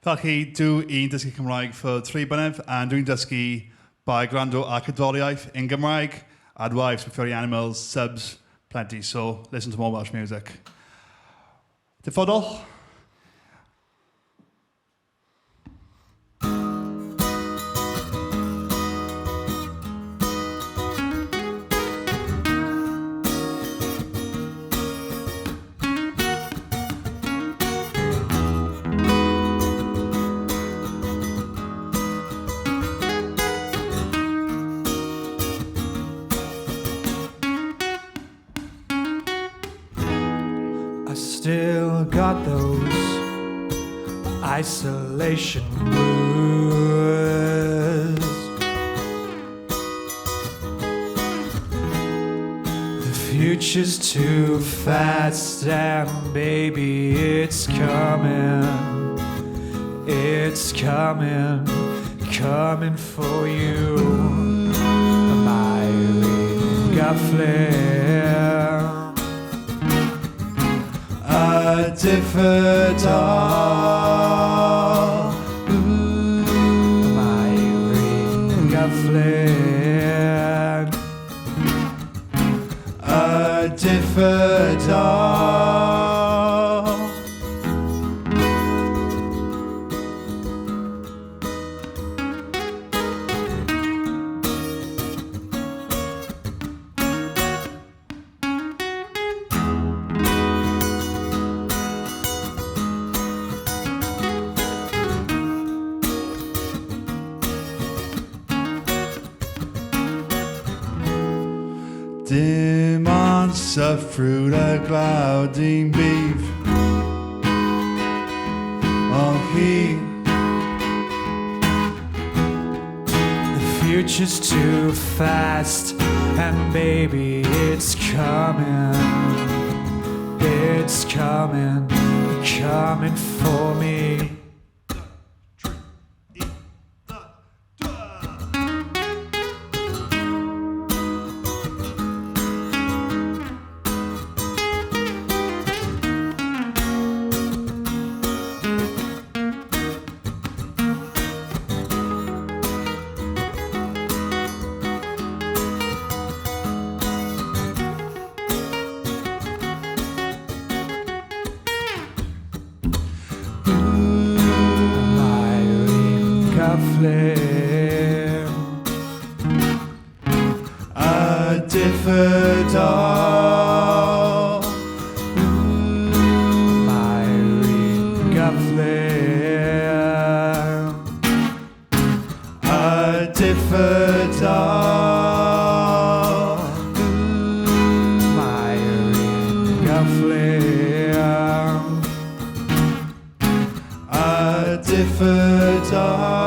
Felly, dwi un dysgu Cymraeg for 3 blynedd, a dwi'n dysgu by gwrando a cydoliaeth in Gymraeg, adwaith for furry animals, subs, plenty, so listen to more Welsh music. Dyfodol. I still got those isolation blues. The future's too fast and baby it's coming. It's coming, coming for you. My Gufflin. A Dyfodol. My Gufflin. A Dyfodol. Dim ond syffrwd y glaw dim bydd o hi. The future's too fast and baby it's coming. It's coming, coming for me. A Dyfodol. My Gufflin. A Dyfodol. My Gufflin. A Dyfodol.